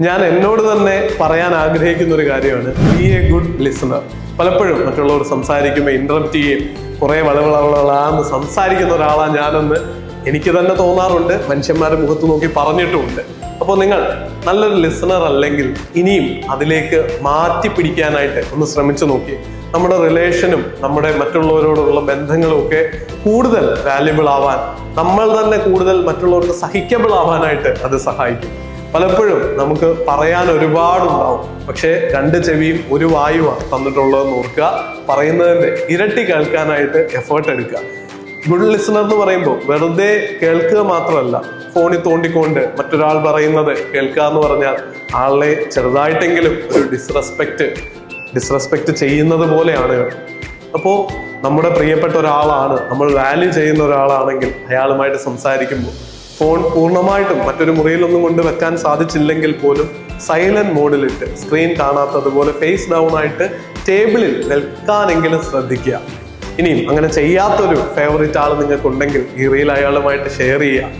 ഞാൻ എന്നോട് തന്നെ പറയാൻ ആഗ്രഹിക്കുന്ന ഒരു കാര്യമാണ്, ബി എ ഗുഡ് ലിസണർ. പലപ്പോഴും മറ്റുള്ളവർ സംസാരിക്കുമ്പോൾ ഇന്ററപ്റ്റ് ചെയ്യും, കുറെ വളവളാന്ന് സംസാരിക്കുന്ന ഒരാളാണ് ഞാനെന്ന് എനിക്ക് തന്നെ തോന്നാറുണ്ട്, മനുഷ്യന്മാരുടെ മുഖത്ത് നോക്കി പറഞ്ഞിട്ടുമുണ്ട്. അപ്പോൾ നിങ്ങൾ നല്ലൊരു ലിസണർ അല്ലെങ്കിൽ ഇനിയും അതിലേക്ക് മാറ്റി പിടിക്കാനായിട്ട് ഒന്ന് ശ്രമിച്ചു നോക്കി. നമ്മുടെ റിലേഷനും നമ്മുടെ മറ്റുള്ളവരോടുള്ള ബന്ധങ്ങളും ഒക്കെ കൂടുതൽ വാല്യുബിൾ ആവാൻ, നമ്മൾ തന്നെ കൂടുതൽ മറ്റുള്ളവർക്ക് സഹിക്കബിൾ ആവാനായിട്ട് അത് സഹായിക്കും. പലപ്പോഴും നമുക്ക് പറയാൻ ഒരുപാടുണ്ടാവും, പക്ഷേ രണ്ട് ചെവിയും ഒരു വായുവാണ് തന്നിട്ടുള്ളതെന്ന് ഓർക്കുക. പറയുന്നതിന്റെ ഇരട്ടി കേൾക്കാനായിട്ട് എഫേർട്ട് എടുക്കുക. ഗുഡ് ലിസണർ എന്ന് പറയുമ്പോൾ വെറുതെ കേൾക്കുക മാത്രമല്ല, ഫോണിൽ തോണ്ടിക്കൊണ്ട് മറ്റൊരാൾ പറയുന്നത് കേൾക്കുക എന്ന് പറഞ്ഞാൽ ആളെ ചെറുതായിട്ടെങ്കിലും ഒരു ഡിസ്റെസ്പെക്ട് ചെയ്യുന്നത് പോലെയാണ്. അപ്പോൾ നമ്മുടെ പ്രിയപ്പെട്ട ഒരാളാണ്, നമ്മൾ വാല്യൂ ചെയ്യുന്ന ഒരാളാണെങ്കിൽ അയാളുമായിട്ട് സംസാരിക്കുമ്പോൾ ഫോൺ പൂർണ്ണമായിട്ടും മറ്റൊരു മുറിയിലൊന്നും കൊണ്ട് വെക്കാൻ സാധിച്ചില്ലെങ്കിൽ പോലും സൈലന്റ് മോഡിലിട്ട്, സ്ക്രീൻ കാണാത്തതുപോലെ ഫേസ് ഡൗൺ ആയിട്ട് ടേബിളിൽ വെക്കാനെങ്കിലും ശ്രദ്ധിക്കുക. ഇനിയും അങ്ങനെ ചെയ്യാത്തൊരു ഫേവറേറ്റ് ആൾ നിങ്ങൾക്കുണ്ടെങ്കിൽ ഈ റീൽ അയാളുമായിട്ട് ഷെയർ ചെയ്യുക.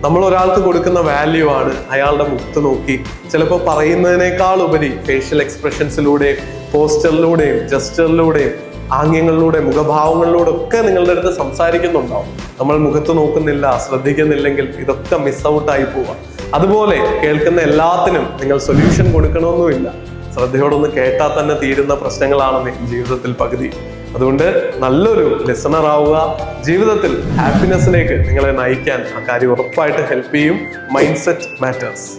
നമ്മൾ ഒരാൾക്ക് കൊടുക്കുന്ന വാല്യൂ ആണ് അയാളുടെ മുഖത്ത് നോക്കി ചിലപ്പോൾ പറയുന്നതിനേക്കാൾ ഉപരി ഫേഷ്യൽ എക്സ്പ്രഷൻസിലൂടെയും പോസ്റ്ററിലൂടെയും ജസ്റ്ററിലൂടെയും ആംഗ്യങ്ങളിലൂടെ മുഖഭാവങ്ങളിലൂടെ ഒക്കെ നിങ്ങളുടെ അടുത്ത് സംസാരിക്കുന്നുണ്ടാവും. നമ്മൾ മുഖത്ത് നോക്കുന്നില്ല, ശ്രദ്ധിക്കുന്നില്ലെങ്കിൽ ഇതൊക്കെ മിസ് ഔട്ട് ആയി പോവാം. അതുപോലെ കേൾക്കുന്ന എല്ലാത്തിനും നിങ്ങൾ സൊല്യൂഷൻ കൊടുക്കണമെന്നുമില്ല. ശ്രദ്ധയോടൊന്ന് കേട്ടാൽ തന്നെ തീരുന്ന പ്രശ്നങ്ങളാണ് ജീവിതത്തിൽ പകുതി. അതുകൊണ്ട് നല്ലൊരു ലിസണർ ആവുക. ജീവിതത്തിൽ ഹാപ്പിനെസ്സിലേക്ക് നിങ്ങളെ നയിക്കാൻ ആ കാര്യം ഉറപ്പായിട്ട് ഹെൽപ്പ് ചെയ്യും. Mind set matters.